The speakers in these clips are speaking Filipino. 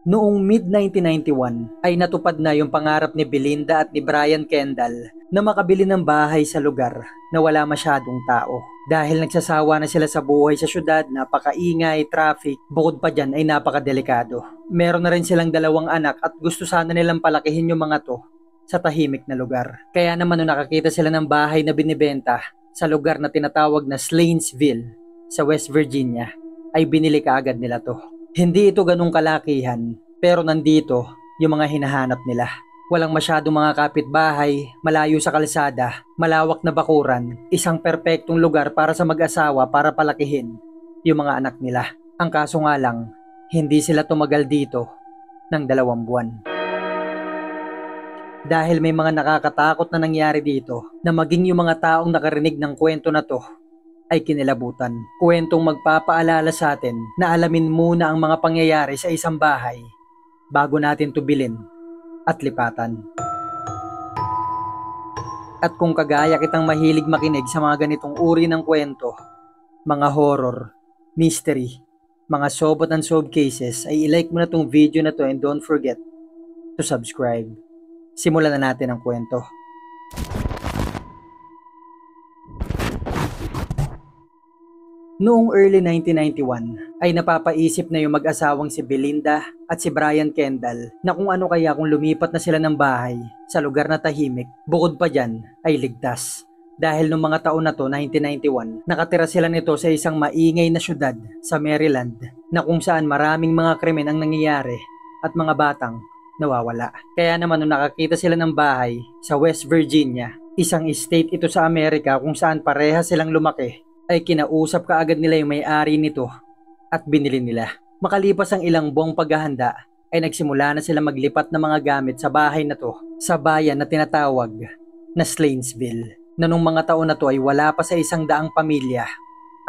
Noong mid-1991 ay natupad na yung pangarap ni Belinda at ni Brian Kendall na makabili ng bahay sa lugar na wala masyadong tao. Dahil nagsasawa na sila sa buhay sa syudad, napakaingay, traffic, bukod pa dyan ay napakadelikado. Meron na rin silang 2 anak at gusto sana nilang palakihin yung mga to sa tahimik na lugar. Kaya naman nung nakakita sila ng bahay na binibenta sa lugar na tinatawag na Slanesville sa West Virginia, ay binili kaagad nila to. Hindi ito ganung kalakihan, pero nandito yung mga hinahanap nila. Walang masyadong mga kapitbahay, malayo sa kalsada, malawak na bakuran, isang perpektong lugar para sa mag-asawa para palakihin yung mga anak nila. Ang kaso nga lang, hindi sila tumagal dito ng 2 buwan. Dahil may mga nakakatakot na nangyari dito na maging yung mga taong nakarinig ng kwento na to ay kinilabutan. Kwentong magpapaalala sa atin na alamin muna ang mga pangyayari sa isang bahay bago natin tubilin at lipatan. At kung kagaya kitang mahilig makinig sa mga ganitong uri ng kwento, mga horror, mystery, mga sobot and sob cases, ay ilike mo na tong video na to and don't forget to subscribe. Simulan na natin ang kwento. Noong early 1991 ay napapaisip na yung mag-asawang si Belinda at si Brian Kendall na kung ano kaya kung lumipat na sila ng bahay sa lugar na tahimik, bukod pa dyan ay ligtas. Dahil noong mga taon na to, 1991, nakatira sila nito sa isang maingay na syudad sa Maryland na kung saan maraming mga krimen ang nangyayari at mga batang nawawala. Kaya naman nung nakakita sila ng bahay sa West Virginia, isang state ito sa Amerika kung saan pareha silang lumaki, ay kinausap kaagad nila yung may-ari nito at binili nila. Makalipas ang ilang buwang paghahanda ay nagsimula na sila maglipat ng mga gamit sa bahay na to sa bayan na tinatawag na Slanesville, na nung mga taon na to ay wala pa sa 100 pamilya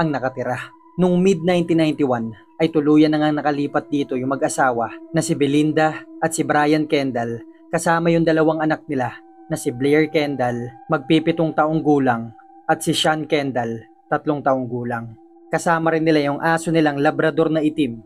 ang nakatira. Nung mid-1991 ay tuluyan na nga nakalipat dito yung mag-asawa na si Belinda at si Brian Kendall kasama yung 2 anak nila na si Blair Kendall, magpipitong taong gulang, at si Sean Kendall, 3 taong gulang. Kasama rin nila yung aso nilang Labrador na itim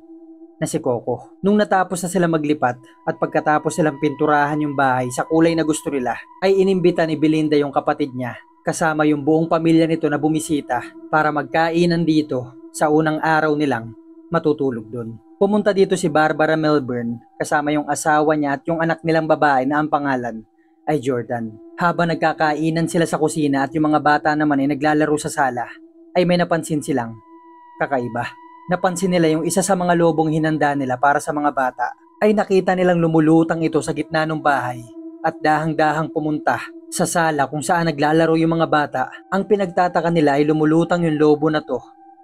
na si Coco. Nung natapos na sila maglipat at pagkatapos silang pinturahan yung bahay sa kulay na gusto nila, ay inimbita ni Belinda yung kapatid niya kasama yung buong pamilya nito na bumisita para magkainan dito sa unang araw nilang matutulog doon. Pumunta dito si Barbara Melbourne kasama yung asawa niya at yung anak nilang babae na ang pangalan ay Jordan. Habang nagkakainan sila sa kusina at yung mga bata naman ay naglalaro sa sala, ay may napansin silang kakaiba. Napansin nila yung isa sa mga lobong hinanda nila para sa mga bata ay nakita nilang lumulutang ito sa gitna ng bahay at dahang-dahang pumunta sa sala kung saan naglalaro yung mga bata. Ang pinagtataka nila ay lumulutang yung lobo na to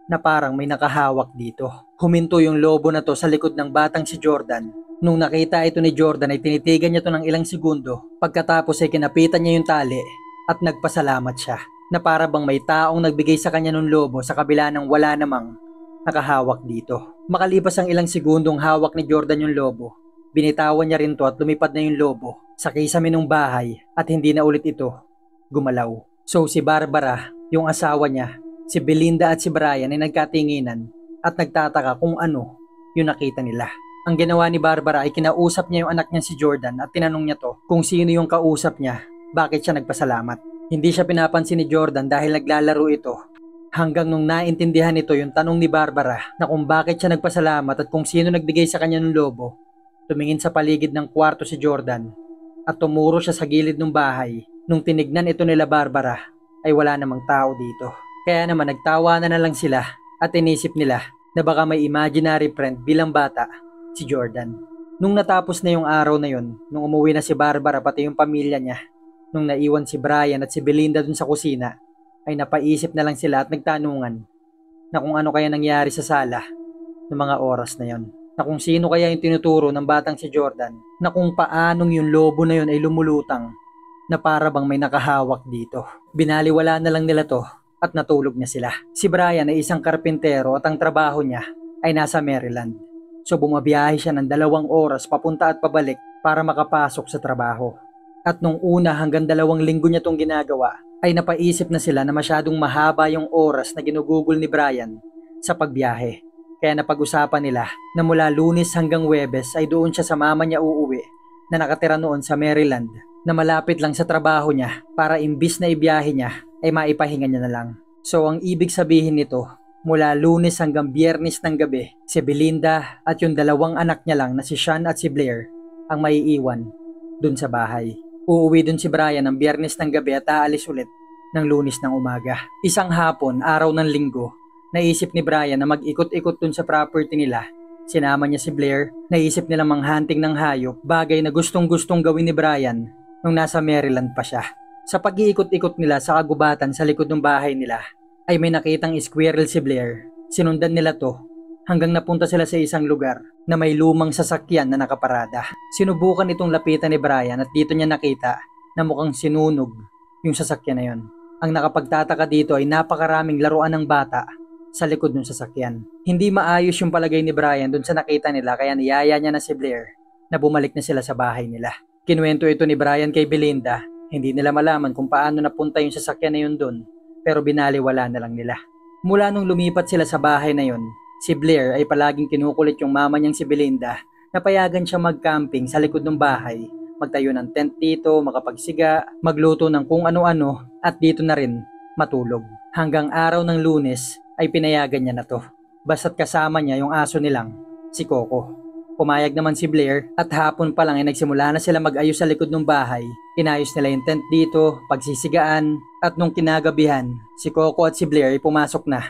na parang may nakahawak dito. Huminto yung lobo na to sa likod ng batang si Jordan. Nung nakita ito ni Jordan ay tinitigan niya to ng ilang segundo. Pagkatapos ay kinapitan niya yung tali at nagpasalamat siya na para bang may taong nagbigay sa kanya ng lobo sa kabila ng wala namang nakahawak dito. Makalipas ang ilang segundong hawak ni Jordan yung lobo, binitawan niya rin to at lumipad na yung lobo sa kisame ng bahay at hindi na ulit ito gumalaw. So si Barbara, yung asawa niya, si Belinda at si Brian ay nagkatinginan at nagtataka kung ano yung nakita nila. Ang ginawa ni Barbara ay kinausap niya yung anak niya si Jordan at tinanong niya to kung sino yung kausap niya, bakit siya nagpasalamat. Hindi siya pinapansin ni Jordan dahil naglalaro ito. Hanggang nung naintindihan nito yung tanong ni Barbara na kung bakit siya nagpasalamat at kung sino nagbigay sa kanya ng lobo, tumingin sa paligid ng kwarto si Jordan at tumuro siya sa gilid ng bahay. Nung tinignan ito nila Barbara ay wala namang tao dito. Kaya naman nagtawanan na lang sila at inisip nila na baka may imaginary friend bilang bata si Jordan. Nung natapos na yung araw na yun, nung umuwi na si Barbara pati yung pamilya niya, nung naiwan si Brian at si Belinda dun sa kusina, ay napaisip na lang sila at nagtanungan na kung ano kaya nangyari sa sala ng mga oras na yon. Na kung sino kaya yung tinuturo ng batang si Jordan, na kung paanong yung lobo na yun ay lumulutang na para bang may nakahawak dito. Binaliwala na lang nila to at natulog na sila. Si Brian ay isang karpintero at ang trabaho niya ay nasa Maryland. So bumabiyahe siya ng 2 oras papunta at pabalik para makapasok sa trabaho. At nung una hanggang 2 linggo niya itong ginagawa, ay napaisip na sila na masyadong mahaba yung oras na ginugugol ni Brian sa pagbiyahe. Kaya napag-usapan nila na mula Lunes hanggang Huwebes ay doon siya sa mama niya uuwi na nakatira noon sa Maryland na malapit lang sa trabaho niya para imbis na ibiyahe niya ay maipahinga niya na lang. So ang ibig sabihin nito, mula Lunes hanggang Biyernes ng gabi, si Belinda at yung dalawang anak niya lang na si Sean at si Blair ang maiiwan dun sa bahay. Uuwi dun si Brian ng Biyernes ng gabi at aalis ulit ng Lunes ng umaga. Isang hapon, araw ng linggo, naisip ni Brian na mag-ikot-ikot dun sa property nila. Sinama niya si Blair, naisip nila manghunting ng hayop, bagay na gustong-gustong gawin ni Brian nung nasa Maryland pa siya. Sa pag-iikot-ikot nila sa kagubatan sa likod ng bahay nila, ay may nakitang squirrel si Blair. Sinundan nila to hanggang napunta sila sa isang lugar na may lumang sasakyan na nakaparada. Sinubukan itong lapitan ni Brian at dito niya nakita na mukhang sinunog yung sasakyan na yon. Ang nakapagtataka dito ay napakaraming laruan ng bata sa likod ng sasakyan. Hindi maayos yung palagay ni Brian dun sa nakita nila kaya niyaya niya na si Blair na bumalik na sila sa bahay nila. Kinuwento ito ni Brian kay Belinda. Hindi nila malaman kung paano napunta yung sasakyan na yun dun, pero binaliwala na lang nila. Mula nung lumipat sila sa bahay na yon, si Blair ay palaging kinukulit yung mama niyang si Belinda na payagan siya mag-camping sa likod ng bahay, magtayo ng tent dito, makapagsiga, magluto ng kung ano-ano at dito na rin matulog. Hanggang araw ng Lunes ay pinayagan niya na to. Basta't kasama niya yung aso nilang si Coco. Pumayag naman si Blair at hapon pa lang ay nagsimula na sila mag-ayos sa likod ng bahay. Inayos nila yung tent dito, pagsisigaan, at nung kinagabihan, si Coco at si Blair ay pumasok na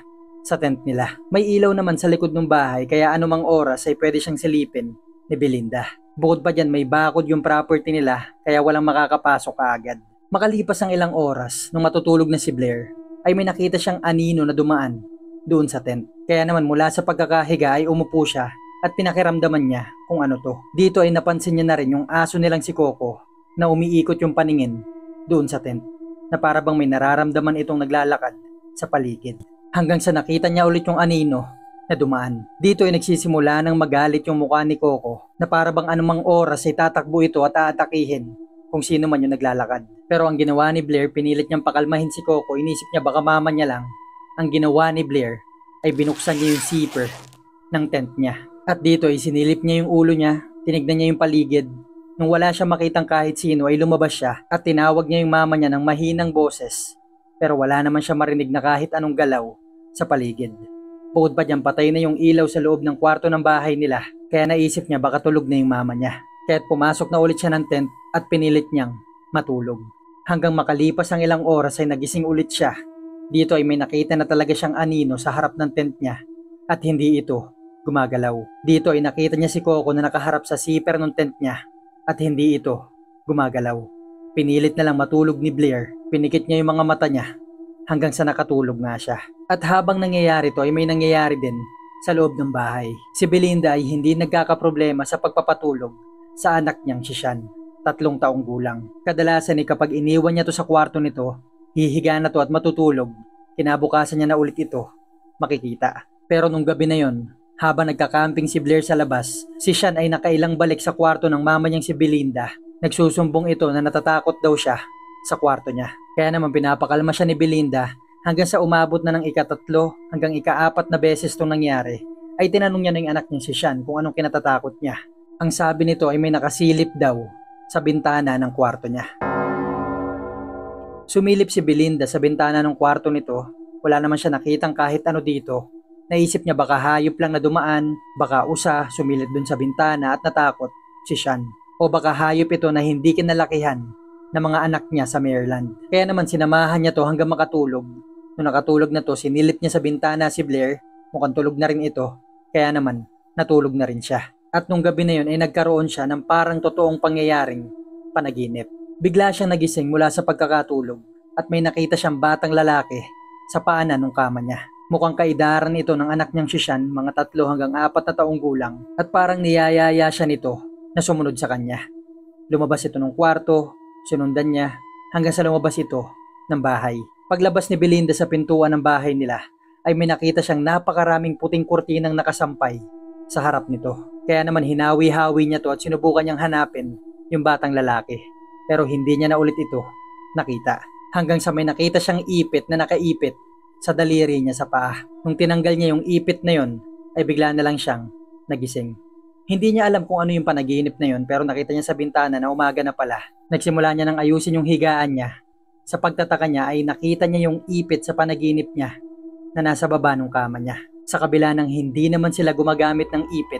sa tent nila. May ilaw naman sa likod ng bahay kaya anumang oras ay pwede siyang silipin ni Belinda. Bukod pa dyan may bakod yung property nila kaya walang makakapasok kaagad. Makalipas ang ilang oras, nung matutulog na si Blair, ay may nakita siyang anino na dumaan doon sa tent. Kaya naman mula sa pagkakahiga ay umupo siya at pinakiramdaman niya kung ano to. Dito ay napansin niya na rin yung aso nilang si Coco na umiikot yung paningin doon sa tent na para bang may nararamdaman itong naglalakad sa paligid. Hanggang sa nakita niya ulit yung anino na dumaan. Dito ay nagsisimula ng magalit yung mukha ni Coco na para bang anumang oras ay tatakbo ito at aatakihin kung sino man yung naglalakad. Pero ang ginawa ni Blair, pinilit niyang pakalmahin si Coco. Inisip niya baka mama niya lang. Ang ginawa ni Blair ay binuksan niya yung zipper ng tent niya. At dito ay sinilip niya yung ulo niya, tinignan niya yung paligid. Nung wala siya makitang kahit sino ay lumabas siya at tinawag niya yung mama niya ng mahinang boses. Pero wala naman siya marinig na kahit anong galaw sa paligid. Bukod pa dyan, patay na yung ilaw sa loob ng kwarto ng bahay nila. Kaya naisip niya baka tulog na yung mama niya. Kaya't pumasok na ulit siya ng tent at pinilit niyang matulog. Hanggang makalipas ang ilang oras ay nagising ulit siya. Dito ay may nakita na talaga siyang anino sa harap ng tent niya at hindi ito gumagalaw. Dito ay nakita niya si Coco na nakaharap sa zipper ng tent niya at hindi ito gumagalaw. Pinilit na lang matulog ni Blair. Pinikit niya yung mga mata niya hanggang sa nakatulog nga siya. At habang nangyayari to ay may nangyayari din sa loob ng bahay. Si Belinda ay hindi nagkakaproblema sa pagpapatulog sa anak niyang si Sean, 3 taong gulang. Kadalasan ay kapag iniwan niya to sa kwarto nito, hihiga na to at matutulog. Kinabukasan niya na ulit ito makikita. Pero nung gabi na yon, habang nagka-camping si Blair sa labas, si Sean ay nakailang balik sa kwarto ng mama niyang si Belinda. Nagsusumbong ito na natatakot daw siya sa kwarto niya. Kaya naman pinapakalma siya ni Belinda hanggang sa umabot na ng ika-3 hanggang ika-4 na beses itong nangyari. Ay tinanong niya na yung anak niyang si Sean kung anong kinatatakot niya. Ang sabi nito ay may nakasilip daw sa bintana ng kwarto niya. Sumilip si Belinda sa bintana ng kwarto nito. Wala naman siya nakitang kahit ano dito. Naisip niya baka hayop lang na dumaan, baka usa, sumilip dun sa bintana at natakot si Sean. O baka hayop ito na hindi kinalakihan ng mga anak niya sa Maryland. Kaya naman sinamahan niya to hanggang makatulog. Nung nakatulog na to, sinilip niya sa bintana si Blair. Mukhang tulog na rin ito. Kaya naman, natulog na rin siya. At nung gabi na yun ay nagkaroon siya ng parang totoong pangyayaring panaginip. Bigla siyang nagising mula sa pagkakatulog at may nakita siyang batang lalaki sa paanan ng kama niya. Mukhang kaidaran ito ng anak niyang si Sean, mga 3 hanggang 4 na taong gulang, at parang niyayaya siya nito na sumunod sa kanya. Lumabas ito ng kwarto, sinundan niya, hanggang sa lumabas ito ng bahay. Paglabas ni Belinda sa pintuan ng bahay nila, ay may nakita siyang napakaraming puting kurtinang nakasampay sa harap nito. Kaya naman hinawi-hawi niya to at sinubukan niyang hanapin yung batang lalaki. Pero hindi niya na ulit ito nakita. Hanggang sa may nakita siyang ipit na nakaipit sa daliri niya sa paa. Nung tinanggal niya yung ipit na yon, ay bigla na lang siyang nagising. Hindi niya alam kung ano yung panaginip na yun pero nakita niya sa bintana na umaga na pala. Nagsimula niya nang ayusin yung higaan niya. Sa pagtataka niya ay nakita niya yung ipit sa panaginip niya na nasa baba ng kama niya. Sa kabila ng hindi naman sila gumagamit ng ipit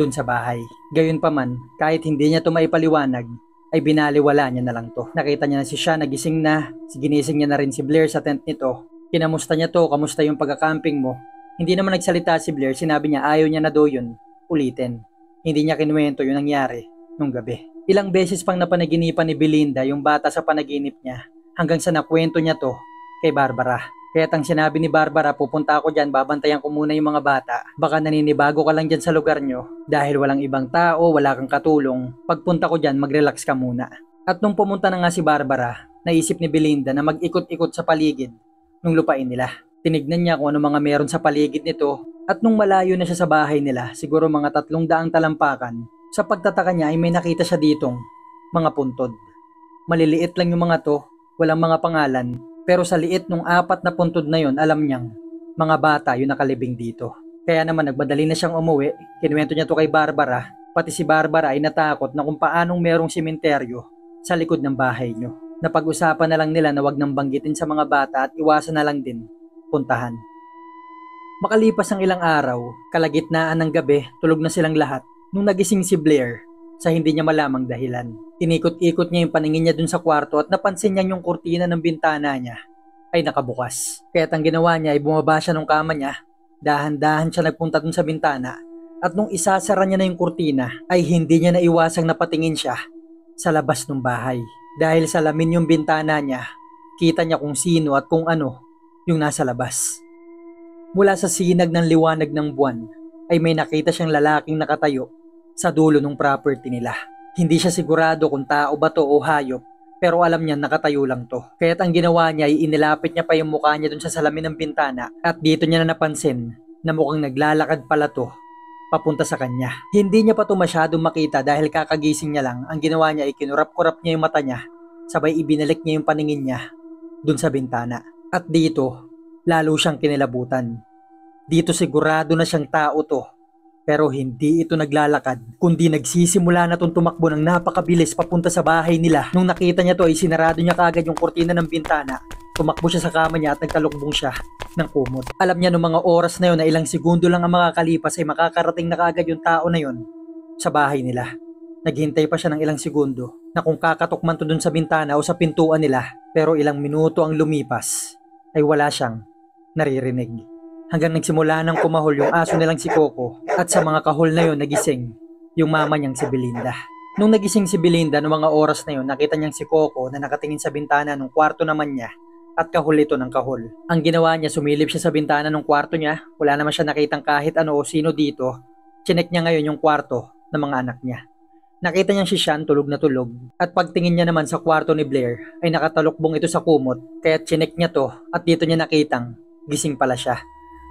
dun sa bahay. Gayunpaman, kahit hindi niya ito maipaliwanag, ay binaliwala niya na lang to. Nakita niya na si Sean nagising na, ginising niya na rin si Blair sa tent nito. Kinamusta niya to, kamusta yung pagka-camping mo? Hindi naman nagsalita si Blair, sinabi niya ayaw niya na daw yun ulitin. Hindi niya kinuwento yung nangyari nung gabi. Ilang beses pang napanaginipan ni Belinda yung bata sa panaginip niya hanggang sa nakwento niya to kay Barbara. Kaya tang sinabi ni Barbara, pupunta ako dyan, babantayan ko muna yung mga bata. Baka naninibago ka lang dyan sa lugar nyo dahil walang ibang tao, wala kang katulong. Pagpunta ko dyan, mag-relax ka muna. At nung pumunta na nga si Barbara, naisip ni Belinda na mag-ikot-ikot sa paligid nung lupain nila. Tinignan niya kung ano mga meron sa paligid nito at nung malayo na siya sa bahay nila, siguro mga 300 talampakan, sa pagtataka niya ay may nakita siya ditong mga puntod. Maliliit lang yung mga to, walang mga pangalan. Pero sa liit nung 4 na puntod na yon, alam niyang mga bata yung nakalibing dito. Kaya naman nagmadali na siyang umuwi, kinuwento niya to kay Barbara, pati si Barbara ay natakot na kung paanong merong sementeryo sa likod ng bahay niyo. Napag-usapan na lang nila na wag nang banggitin sa mga bata at iwasan na lang din puntahan. Makalipas ang ilang araw, kalagitnaan ng gabi, tulog na silang lahat nung nagising si Blair sa hindi niya malamang dahilan. Inikot-ikot niya yung paningin niya dun sa kwarto at napansin niya yung kurtina ng bintana niya ay nakabukas. Kaya ang ginawa niya ay bumaba siya ng kama niya, dahan-dahan siya nagpunta dun sa bintana at nung isasara niya na yung kurtina ay hindi niya naiwasang napatingin siya sa labas ng bahay. Dahil salamin yung bintana niya, kita niya kung sino at kung ano yung nasa labas. Mula sa sinag ng liwanag ng buwan ay may nakita siyang lalaking nakatayo sa dulo ng property nila. Hindi siya sigurado kung tao ba to o hayop, pero alam niya nakatayo lang to. Kaya't ang ginawa niya ay inilapit niya pa yung mukha niya dun sa salamin ng bintana at dito niya na napansin na mukhang naglalakad pala to papunta sa kanya. Hindi niya pa to masyadong makita dahil kakagising niya lang. Ang ginawa niya ay kinurap-kurap niya yung mata niya, sabay ibinalik niya yung paningin niya dun sa bintana. At dito, lalo siyang kinilabutan. Dito sigurado na siyang tao to. Pero hindi ito naglalakad, kundi nagsisimula na itong tumakbo ng napakabilis papunta sa bahay nila. Nung nakita niya to ay sinarado niya kaagad yung kurtina ng bintana. Tumakbo siya sa kama niya at nagtalukbong siya ng kumot. Alam niya nung mga oras na yun na ilang segundo lang ang makakalipas ay makakarating na kaagad yung tao na yun sa bahay nila. Naghintay pa siya ng ilang segundo na kung kakatok man to dun sa bintana o sa pintuan nila, pero ilang minuto ang lumipas ay wala siyang naririnig. Hanggang nagsimula ng kumahol yung aso nilang si Coco at sa mga kahol na yon nagising yung mama niyang si Belinda. Nung nagising si Belinda noong mga oras na yon, nakita niyang si Coco na nakatingin sa bintana ng kwarto naman niya at kahol ito ng kahol. Ang ginawa niya, sumilip siya sa bintana ng kwarto niya, wala naman siya nakitang kahit ano o sino dito. Chinek niya ngayon yung kwarto ng mga anak niya. Nakita niyang si Sean tulog na tulog at pagtingin niya naman sa kwarto ni Blair ay nakatalukbong ito sa kumot kaya chinek niya to at dito niya nakitang gising pala siya.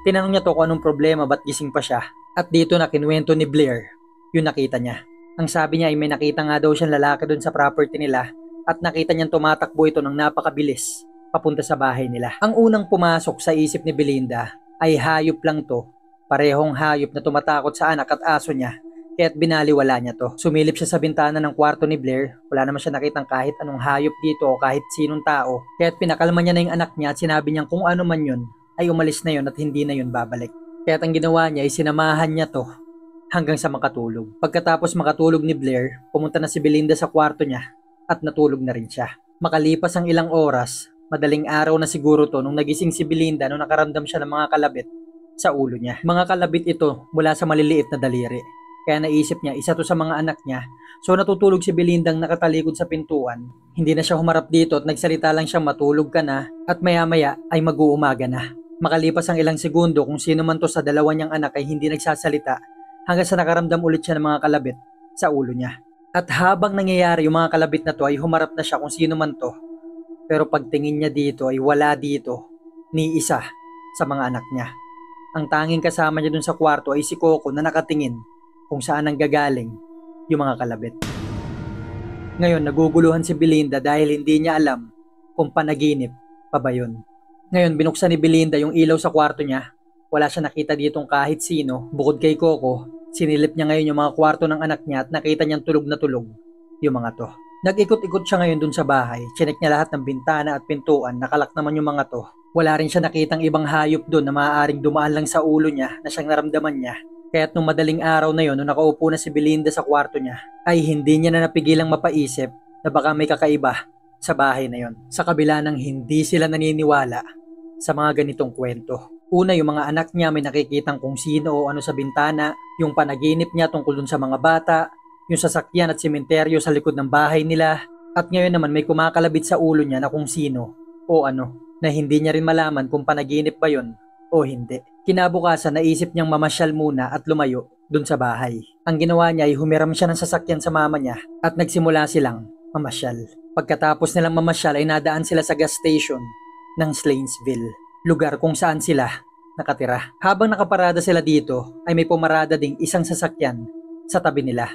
Tinanong niya to kung anong problema ba't gising pa siya at dito na kinuwento ni Blair yung nakita niya. Ang sabi niya ay may nakita nga daw siyang lalaki doon sa property nila at nakita niyang tumatakbo ito ng napakabilis papunta sa bahay nila. Ang unang pumasok sa isip ni Belinda ay hayop lang to, parehong hayop na tumatakot sa anak at aso niya kaya't binaliwala niya to. Sumilip siya sa bintana ng kwarto ni Blair, wala naman siya nakitang kahit anong hayop dito o kahit sinong tao kaya't pinakalma niya na yung anak niya at sinabi niyang kung ano man yun ay umalis na yon at hindi na yon babalik. Kaya ang ginawa niya ay sinamahan niya to hanggang sa makatulog. Pagkatapos makatulog ni Blair, pumunta na si Belinda sa kwarto niya at natulog na rin siya. Makalipas ang ilang oras, madaling araw na siguro to nung nagising si Belinda nung nakaramdam siya ng mga kalabit sa ulo niya. Mga kalabit ito mula sa maliliit na daliri. Kaya naisip niya isa to sa mga anak niya. So natutulog si Belindang nakatalikod sa pintuan. Hindi na siya humarap dito at nagsalita lang siyang matulog ka na at maya-maya ay mag-uumaga na. Makalipas ang ilang segundo kung sino man to sa dalawa niyang anak ay hindi nagsasalita hanggang sa nakaramdam ulit siya ng mga kalabit sa ulo niya. At habang nangyayari yung mga kalabit na to ay humarap na siya kung sino man to. Pero pagtingin niya dito ay wala dito ni isa sa mga anak niya. Ang tanging kasama niya dun sa kwarto ay si Coco na nakatingin kung saan ang gagaling yung mga kalabit. Ngayon naguguluhan si Belinda dahil hindi niya alam kung panaginip pa ba yun. Ngayon binuksan ni Belinda yung ilaw sa kwarto niya Wala siya nakita ditong kahit sino bukod kay Coco. Sinilip niya ngayon yung mga kwarto ng anak niya at nakita niyang tulog na tulog yung mga to. Nag-ikot-ikot siya ngayon dun sa bahay. Chinek niya lahat ng bintana at pintuan. Nakalak naman yung mga to. Wala rin siya nakitang ibang hayop dun na maaaring dumaan lang sa ulo niya na siyang naramdaman niya. Kaya't nung madaling araw na yon, nung nakaupo na si Belinda sa kwarto niya, ay hindi niya na napigilang mapaisip na baka may kakaiba sa bahay na yon. Sa kabila ng hindi sila naniniwala sa mga ganitong kwento. Una, yung mga anak niya may nakikitang kung sino o ano sa bintana, yung panaginip niya tungkol dun sa mga bata, yung sasakyan at sementeryo sa likod ng bahay nila, at ngayon naman may kumakalabit sa ulo niya na kung sino o ano, na hindi niya rin malaman kung panaginip ba yon o hindi. Kinabukasan naisip niyang mamasyal muna at lumayo dun sa bahay. Ang ginawa niya ay humiram siya ng sasakyan sa mama niya at nagsimula silang mamasyal. Pagkatapos nilang mamasyal ay nadaan sila sa gas station ng Slainsville, lugar kung saan sila nakatira. Habang nakaparada sila dito ay may pumarada ding isang sasakyan sa tabi nila.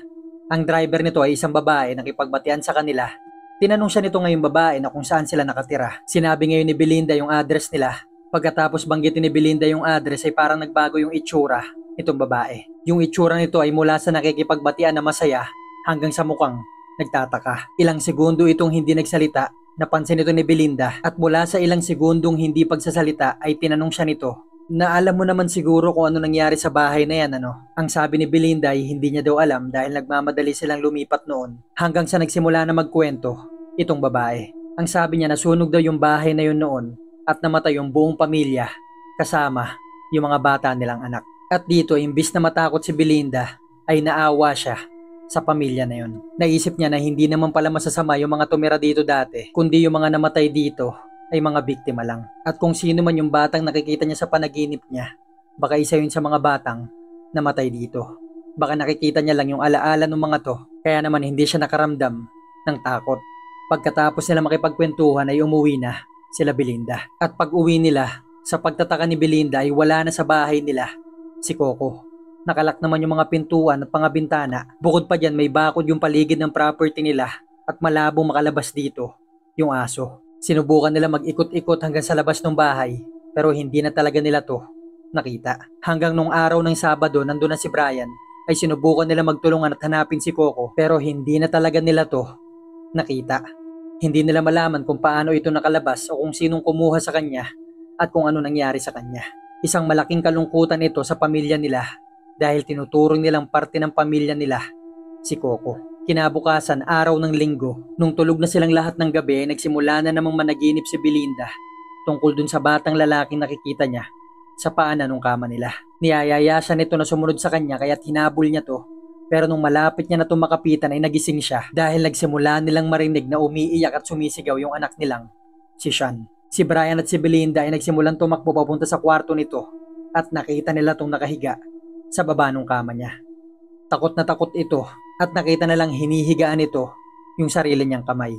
Ang driver nito ay isang babae na nakipagbatian sa kanila. Tinanong siya nito ngayong babae na kung saan sila nakatira. Sinabi ngayon ni Belinda yung address nila. Pagkatapos banggitin ni Belinda yung address ay parang nagbago yung itsura nitong babae. Yung itsura nito ay mula sa nakikipagbatian na masaya hanggang sa mukhang nagtataka. Ilang segundo itong hindi nagsalita. Napansin ito ni Belinda at mula sa ilang segundong hindi pagsasalita ay tinanong siya nito na alam mo naman siguro kung ano nangyari sa bahay na yan, ano? Ang sabi ni Belinda ay hindi niya daw alam dahil nagmamadali silang lumipat noon hanggang sa nagsimula na magkwento itong babae. Ang sabi niya nasunog daw yung bahay na yun noon at namatay yung buong pamilya kasama yung mga bata nilang anak. At dito imbis na matakot si Belinda ay naawa siya sa pamilya na yun. Naisip niya na hindi naman pala masasama yung mga tumira dito dati, kundi yung mga namatay dito ay mga biktima lang. At kung sino man yung batang nakikita niya sa panaginip niya, baka isa yun sa mga batang namatay dito. Baka nakikita niya lang yung alaala ng mga to, kaya naman hindi siya nakaramdam ng takot. Pagkatapos nila makipagkwentuhan ay umuwi na sila Belinda. At pag uwi nila, sa pagtataka ni Belinda ay wala na sa bahay nila si Coco. Nakalak naman yung mga pintuan at mga bintana. Bukod pa dyan may bakod yung paligid ng property nila at malabong makalabas dito yung aso. Sinubukan nila mag-ikot-ikot hanggang sa labas ng bahay pero hindi na talaga nila to nakita. Hanggang nung araw ng Sabado nandun na si Brian ay sinubukan nila magtulungan at hanapin si Coco pero hindi na talaga nila to nakita. Hindi nila malaman kung paano ito nakalabas o kung sinong kumuha sa kanya at kung ano nangyari sa kanya. Isang malaking kalungkutan ito sa pamilya nila dahil tinuturing nilang parte ng pamilya nila si Coco. Kinabukasan, araw ng linggo, nung tulog na silang lahat ng gabi, nagsimula na namang managinip si Belinda tungkol dun sa batang lalaking nakikita niya sa paanan ng kama nila. Niyayaya siya nito na sumunod sa kanya kaya't hinabol niya to. Pero nung malapit niya na itong makapitan ay nagising siya dahil nagsimula nilang marinig na umiiyak at sumisigaw yung anak nilang si Sean. Si Brian at si Belinda ay nagsimulang tumakbo papunta sa kwarto nito at nakita nila itong nakahiga sa baba ng kama niya. Takot na takot ito at nakita na lang hinihigaan ito yung sarili niyang kamay.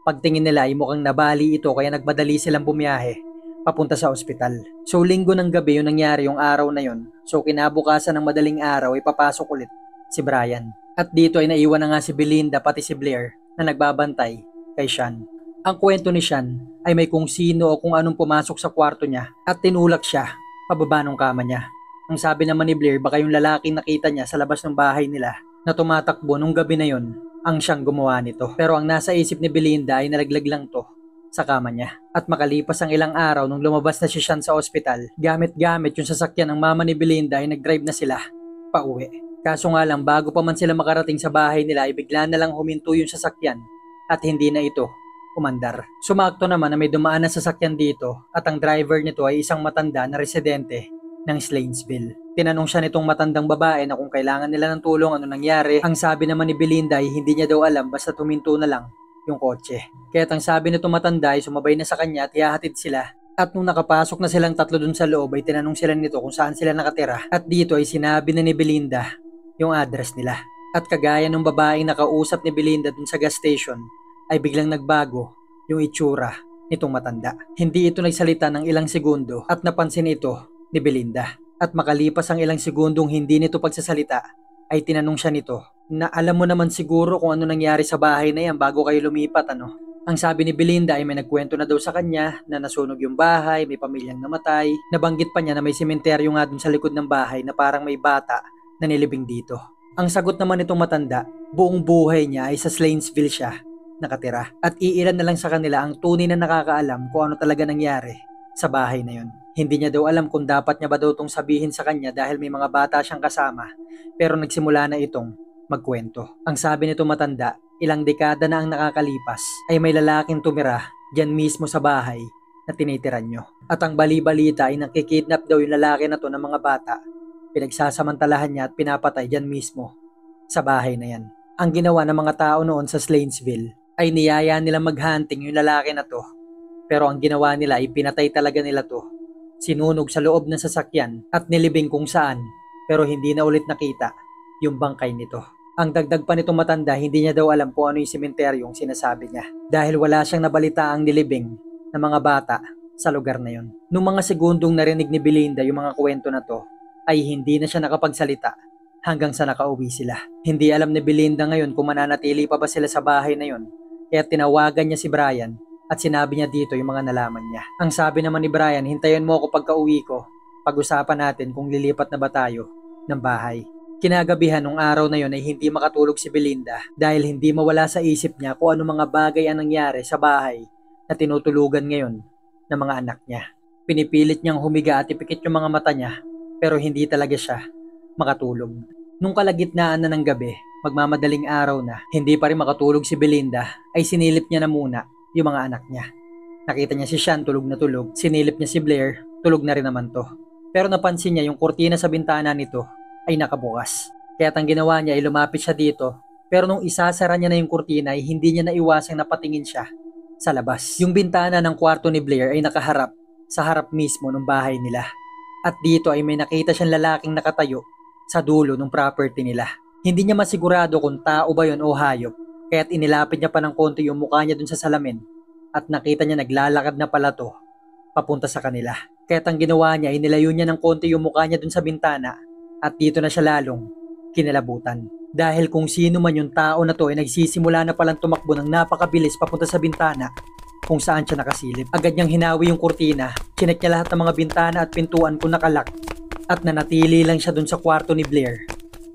Pagtingin nila ay mukhang nabali ito kaya nagmadali silang bumiyahe papunta sa ospital. So linggo ng gabi yung nangyari yung araw na yon. So kinabukasan ng madaling araw ay papasok ulit si Brian. At dito ay naiwan na nga si Belinda pati si Blair na nagbabantay kay Sean. Ang kwento ni Sean ay may kung sino o kung anong pumasok sa kwarto niya at tinulak siya pababa ng kama niya. Ang sabi naman ni Blair baka yung lalaking nakita niya sa labas ng bahay nila na tumatakbo nung gabi na yon ang siyang gumawa nito. Pero ang nasa isip ni Belinda ay nalaglag lang to sa kama niya. At makalipas ang ilang araw nung lumabas na si Sean sa ospital, gamit-gamit yung sasakyan ng mama ni Belinda ay nag-drive na sila pauwi. Kaso nga lang bago pa man sila makarating sa bahay nila ay bigla na lang huminto yung sasakyan at hindi na ito umandar. Sumakto naman na may dumaan na sasakyan dito at ang driver nito ay isang matanda na residente ng Slainsville. Tinanong siya nitong matandang babae na kung kailangan nila ng tulong ano nangyari. Ang sabi naman ni Belinda ay hindi niya daw alam basta tuminto na lang yung kotse. Kaya't ang sabi nitong matanda ay sumabay na sa kanya at ihahatid sila. At nung nakapasok na silang tatlo dun sa loob ay tinanong sila nito kung saan sila nakatira. At dito ay sinabi na ni Belinda yung address nila. At kagaya ng babaeng nakausap ni Belinda dun sa gas station ay biglang nagbago yung itsura nitong matanda. Hindi ito nagsalita ng ilang segundo at napansin ito ni Belinda. At makalipas ang ilang segundong hindi nito pagsasalita ay tinanong siya nito na alam mo naman siguro kung ano nangyari sa bahay na yan bago kayo lumipat ano. Ang sabi ni Belinda ay may nagkwento na daw sa kanya na nasunog yung bahay, may pamilyang namatay. Nabanggit pa niya na may sementeryo nga dun sa likod ng bahay na parang may bata na nilibing dito. Ang sagot naman nitong matanda, buong buhay niya ay sa Slainsville siya nakatira. At iilan na lang sa kanila ang tunay na nakakaalam kung ano talaga nangyari sa bahay na yun. Hindi niya daw alam kung dapat niya ba daw itong sabihin sa kanya dahil may mga bata siyang kasama, pero nagsimula na itong magkwento. Ang sabi nito matanda, ilang dekada na ang nakakalipas ay may lalaking tumira dyan mismo sa bahay na tinitiran nyo. At ang bali-balita ay nakikidnap daw yung lalaki na to ng mga bata. Pinagsasamantalahan niya at pinapatay dyan mismo sa bahay na yan. Ang ginawa ng mga tao noon sa Slainsville ay niyaya nila maghunting yung lalaki na to. Pero ang ginawa nila ay pinatay talaga nila to. Sinunog sa loob ng sasakyan at nilibing kung saan, pero hindi na ulit nakita yung bangkay nito. Ang dagdag pa nitong matanda, hindi niya daw alam kung ano yung sementeryong sinasabi niya dahil wala siyang nabalitaang nilibing ng mga bata sa lugar na yun. Nung mga segundong narinig ni Belinda yung mga kwento na to, ay hindi na siya nakapagsalita hanggang sa nakauwi sila. Hindi alam ni Belinda ngayon kung mananatili pa ba sila sa bahay na yun, kaya tinawagan niya si Brian at sinabi niya dito yung mga nalaman niya. Ang sabi naman ni Brian, hintayin mo ako pagka-uwi ko, pag-usapan natin kung lilipat na ba tayo ng bahay. Kinagabihan nung araw na yon ay hindi makatulog si Belinda dahil hindi mawala sa isip niya kung ano mga bagay ang nangyari sa bahay na tinutulugan ngayon ng mga anak niya. Pinipilit niyang humiga at ipikit yung mga mata niya pero hindi talaga siya makatulog. Nung kalagitnaan na ng gabi, magmamadaling araw na, hindi pa rin makatulog si Belinda ay sinilip niya na muna yung mga anak niya. Nakita niya si Sean tulog na tulog, sinilip niya si Blair, tulog na rin naman to. Pero napansin niya yung kurtina sa bintana nito ay nakabukas. Kaya ang ginawa niya ay lumapit siya dito, pero nung isasara niya na yung kurtina ay hindi niya naiwasang napatingin siya sa labas. Yung bintana ng kwarto ni Blair ay nakaharap sa harap mismo ng bahay nila. At dito ay may nakita siyang lalaking nakatayo sa dulo ng property nila. Hindi niya masigurado kung tao ba yun o hayop, kaya't inilapit niya pa ng konti yung mukha niya dun sa salamin at nakita niya naglalakad na pala to papunta sa kanila. Kaya't ang ginawa niya ay nilayo niya ng konti yung mukha niya dun sa bintana. At dito na siya lalong kinalabutan. Dahil kung sino man yung tao na to ay nagsisimula na palang tumakbo ng napakabilis papunta sa bintana kung saan siya nakasilip. Agad niyang hinawi yung kurtina, chinek niya lahat ng mga bintana at pintuan kung nakalak at nanatili lang siya dun sa kwarto ni Blair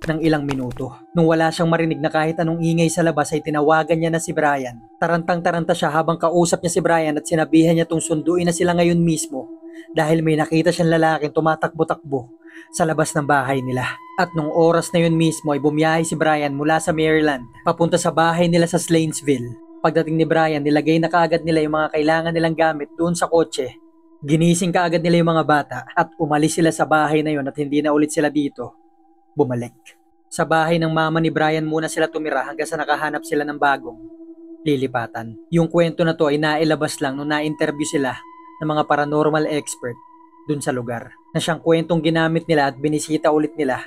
ng ilang minuto. Nung wala siyang marinig na kahit anong ingay sa labas ay tinawagan niya na si Brian. Tarantang-taranta siya habang kausap niya si Brian at sinabihan niya tong sunduin na sila ngayon mismo dahil may nakita siyang lalaking tumatakbo-takbo sa labas ng bahay nila. At nung oras na yun mismo ay bumiyahe si Brian mula sa Maryland papunta sa bahay nila sa Slainsville. Pagdating ni Brian, nilagay na kaagad nila yung mga kailangan nilang gamit doon sa kotse. Ginising kaagad nila yung mga bata at umalis sila sa bahay na yun at hindi na ulit sila dito bumalik. Sa bahay ng mama ni Brian muna sila tumira hanggang sa nakahanap sila ng bagong lilipatan. Yung kwento na to ay nailabas lang nung na-interview sila ng mga paranormal expert dun sa lugar na siyang kwentong ginamit nila at binisita ulit nila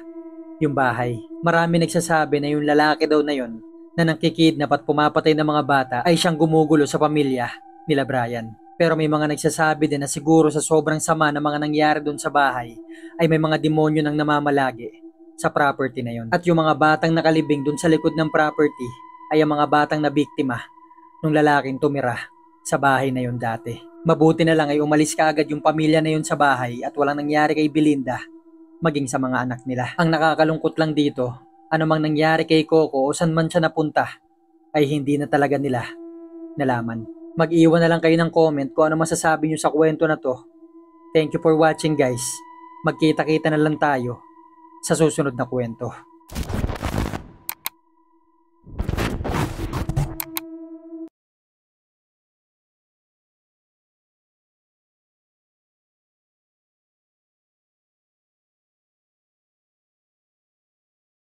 yung bahay. Marami nagsasabi na yung lalaki daw na yun na nangkikidnap at pumapatay ng mga bata ay siyang gumugulo sa pamilya nila Brian. Pero may mga nagsasabi din na siguro sa sobrang sama na mga nangyari dun sa bahay ay may mga demonyo nang namamalagi sa property na yun. At yung mga batang nakalibing dun sa likod ng property ay ang mga batang na biktima ng lalaking tumira sa bahay na yun dati. Mabuti na lang ay umalis kaagad yung pamilya na yun sa bahay at walang nangyari kay Belinda maging sa mga anak nila. Ang nakakalungkot lang dito, anumang nangyari kay Coco o saan man siya napunta ay hindi na talaga nila nalaman. Mag-iwan na lang kayo ng comment kung ano masasabi nyo sa kwento na to. Thank you for watching guys. Magkita-kita na lang tayo sa susunod na kwento.